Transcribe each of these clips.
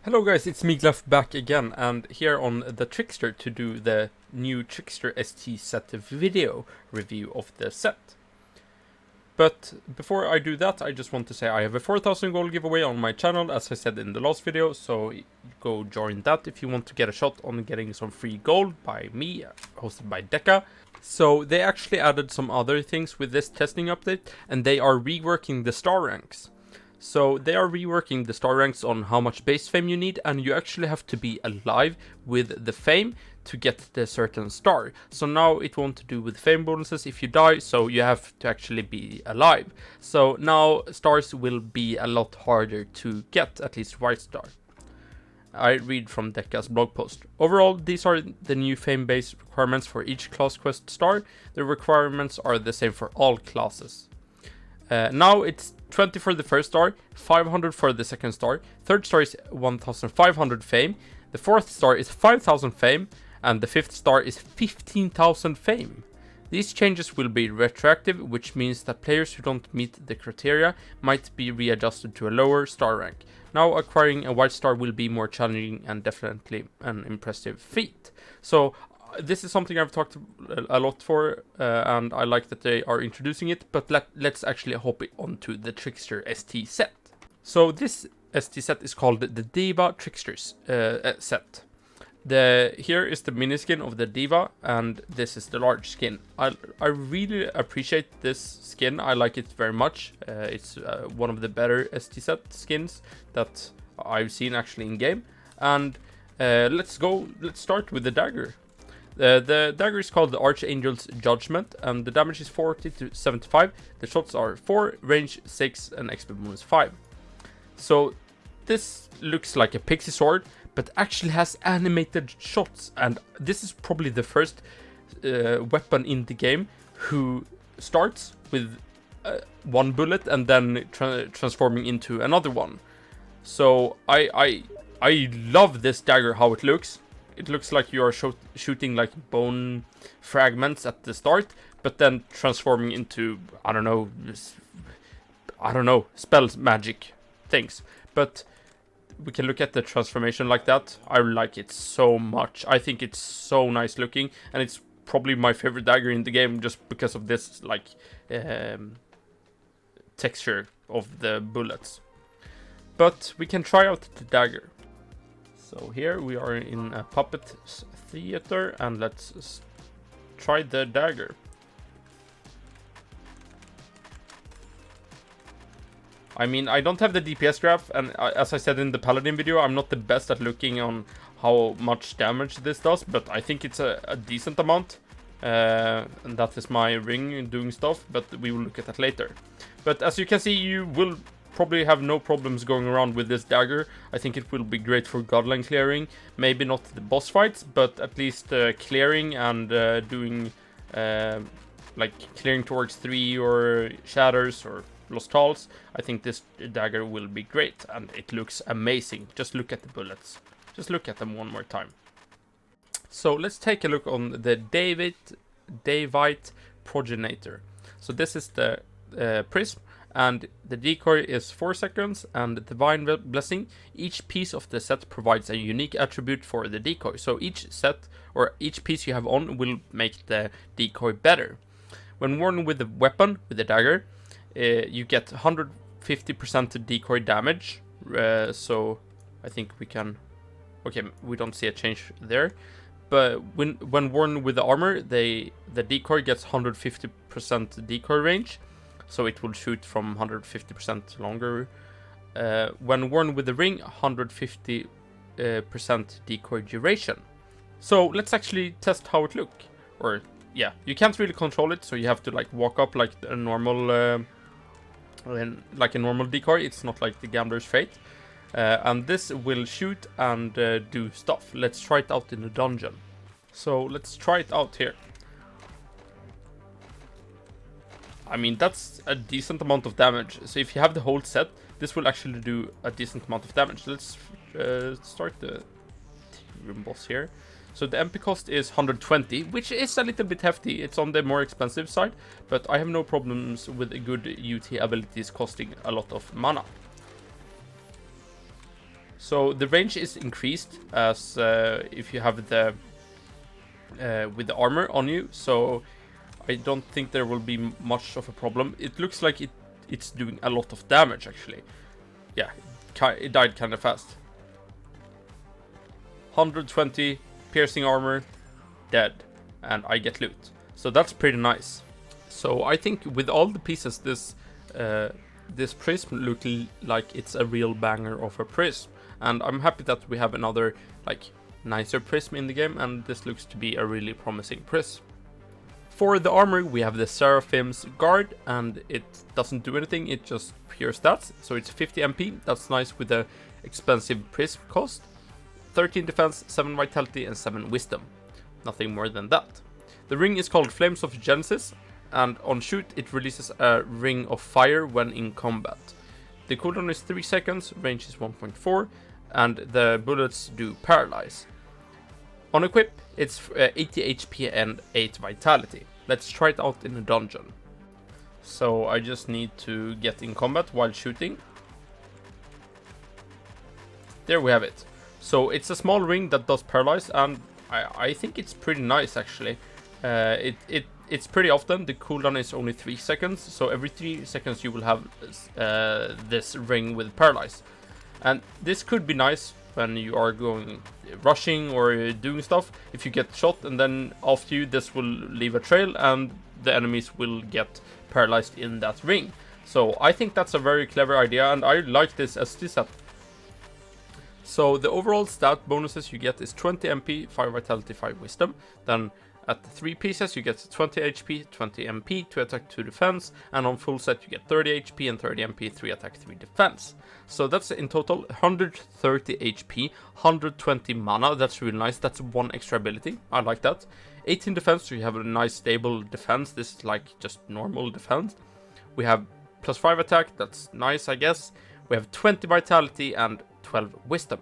Hello guys, it's me Gleff back again, and here on the Trickster to do the new Trickster ST set video review of the set. But before I do that, I just want to say I have a 4000 gold giveaway on my channel, as I said in the last video, so go join that if you want to get a shot on getting some free gold by me, hosted by Daeva. So they actually added some other things with this testing update, and they are reworking the star ranks. So they are reworking the star ranks on how much base fame you need, and you actually have to be alive with the fame to get the certain star. So now it won't do with fame bonuses if you die, so you have to actually be alive. So now stars will be a lot harder to get, at least white star. I read from Daeva's blog post. Overall, these are the new fame-based requirements for each class quest star. The requirements are the same for all classes. Now it's 20 for the first star, 500 for the second star, third star is 1500 fame, the fourth star is 5000 fame, and the fifth star is 15,000 fame. These changes will be retroactive, which means that players who don't meet the criteria might be readjusted to a lower star rank. Now acquiring a white star will be more challenging and definitely an impressive feat. So this is something I've talked a lot for, and I like that they are introducing it, but let's actually hop onto the Trickster ST set. So this ST set is called the Daeva Tricksters set. Here is the mini skin of the Daeva, and this is the large skin. I really appreciate this skin. I like it very much. It's one of the better ST set skins that I've seen actually in game. And let's start with the dagger. The dagger is called the Archangel's Judgment, and the damage is 40 to 75. The shots are 4, range 6, and XP bonus 5. So this looks like a pixie sword, but actually has animated shots, and this is probably the first weapon in the game who starts with one bullet and then transforming into another one. So I love this dagger, how it looks. It looks like you are shooting like bone fragments at the start, but then transforming into, I don't know, spells, magic things. But we can look at the transformation like that. I like it so much. I think it's so nice looking, and it's probably my favorite dagger in the game just because of this like texture of the bullets. But we can try out the dagger. So here we are in a puppet theater, and let's try the dagger. I mean, I don't have the DPS graph, and as I said in the paladin video, I'm not the best at looking on how much damage this does, but I think it's a decent amount. And that is my ring doing stuff, but we will look at that later. But as you can see, you will probably have no problems going around with this dagger. I think it will be great for godline clearing. Maybe not the boss fights, but at least clearing and doing like clearing towards 3 or shatters or lost halls. I think this dagger will be great, and it looks amazing. Just look at the bullets. Just look at them one more time. So let's take a look on the Daevite Progenator. So this is the prism, and the decoy is 4 seconds, and the divine blessing. Each piece of the set provides a unique attribute for the decoy. So each set or each piece you have on will make the decoy better. When worn with the weapon, with the dagger, you get 150% decoy damage. So I think we can. Okay, we don't see a change there. But when worn with the armor, the decoy gets 150% decoy range. So it will shoot from 150% longer. When worn with the ring, 150% decoy duration. So let's actually test how it looks. Or yeah, you can't really control it, so you have to like walk up like a normal, decoy. It's not like the Gambler's Fate. And this will shoot and do stuff. Let's try it out in the dungeon. So let's try it out here. I mean, that's a decent amount of damage. So if you have the whole set, this will actually do a decent amount of damage. Let's start the room boss here. So the MP cost is 120, which is a little bit hefty. It's on the more expensive side, but I have no problems with good UT abilities costing a lot of mana. So the range is increased as if you have the with the armor on you, so I don't think there will be much of a problem. It looks like it's doing a lot of damage actually. Yeah, it died kind of fast. 120 piercing armor, dead, and I get loot. So that's pretty nice. So I think with all the pieces, this prism looks like it's a real banger of a prism, and I'm happy that we have another like nicer prism in the game, and this looks to be a really promising prism. For the armor, we have the Seraphim's Guard, and it doesn't do anything, it just pure stats. So it's 50 MP, that's nice with the expensive prism cost. 13 defense, 7 vitality, and 7 wisdom. Nothing more than that. The ring is called Flames of Genesis, and on shoot it releases a ring of fire when in combat. The cooldown is 3 seconds, range is 1.4, and the bullets do paralyze. On equip, it's 80 HP and 8 vitality. Let's try it out in a dungeon. So I just need to get in combat while shooting. There we have it. So it's a small ring that does paralyze, and I think it's pretty nice actually. It's pretty often. The cooldown is only 3 seconds, so every 3 seconds you will have this ring with paralyze. And this could be nice when you are going rushing or doing stuff. If you get shot and then after you, this will leave a trail and the enemies will get paralyzed in that ring. So I think that's a very clever idea, and I like this ST set. So the overall stat bonuses you get is 20 MP, 5 vitality, 5 wisdom. Then at 3 pieces you get 20 HP, 20 MP, 2 attack, 2 defense, and on full set you get 30 HP and 30 MP, 3 attack, 3 defense. So that's in total 130 HP, 120 mana, that's really nice, that's 1 extra ability, I like that. 18 defense, so you have a nice stable defense, this is like just normal defense. We have plus 5 attack, that's nice I guess. We have 20 vitality and 12 wisdom.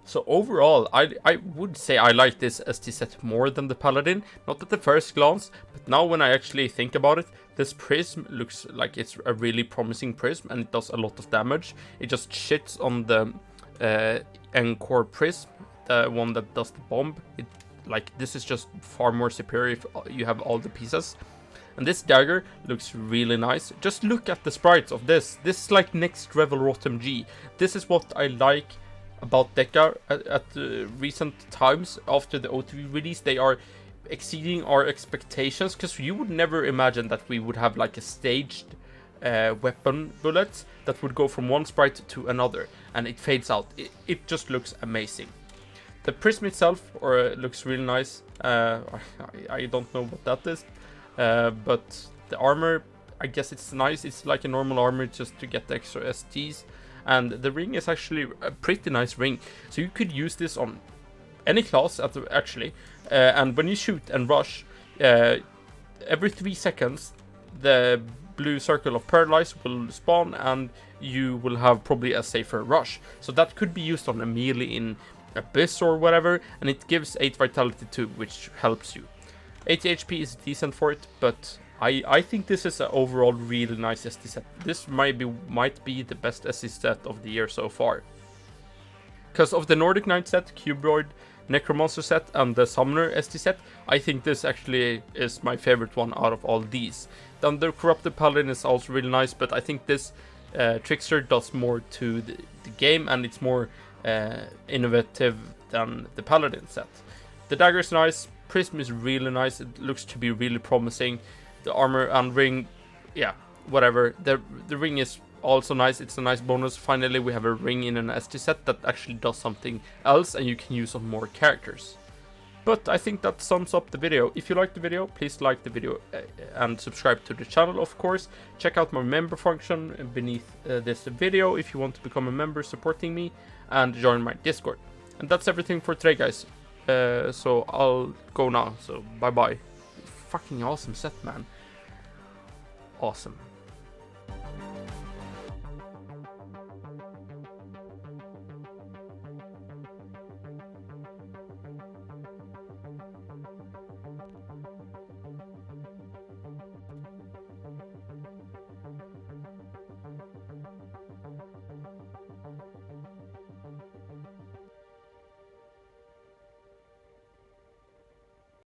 So overall, I would say I like this ST set more than the Paladin. Not at the first glance, but now when I actually think about it, this prism looks like it's a really promising prism, and it does a lot of damage. It just shits on the Encore prism, the one that does the bomb. This is just far more superior if you have all the pieces. And this dagger looks really nice. Just look at the sprites of this. This is like next level RotMG. This is what I like about Dagger at recent times after the O3 release. They are exceeding our expectations, because you would never imagine that we would have like a staged weapon bullets that would go from one sprite to another and it fades out. It just looks amazing. The prism itself looks really nice. I don't know what that is, but the armor, I guess it's nice. It's like a normal armor just to get the extra STs. And the ring is actually a pretty nice ring, so you could use this on any class actually. And when you shoot and rush, every 3 seconds the blue circle of paralyze will spawn and you will have probably a safer rush. So that could be used on a melee in Abyss or whatever, and it gives 8 vitality too, which helps you. 80 HP is decent for it, but I think this is an overall really nice ST set. This might be the best ST set of the year so far. Because of the Nordic Knight set, Cubroid, Necromancer set, and the Summoner ST set, I think this actually is my favorite one out of all these. Then the Corrupted Paladin is also really nice, but I think this Trickster does more to the game, and it's more innovative than the Paladin set. The Dagger is nice, Prism is really nice, it looks to be really promising. The armor and ring, yeah, whatever. The ring is also nice, it's a nice bonus. Finally we have a ring in an ST set that actually does something else and you can use on more characters. But I think that sums up the video. If you liked the video, please like the video and subscribe to the channel, of course. Check out my member function beneath this video if you want to become a member supporting me, and join my Discord. And that's everything for today, guys. So I'll go now, so bye bye. Fucking awesome set, man. Awesome.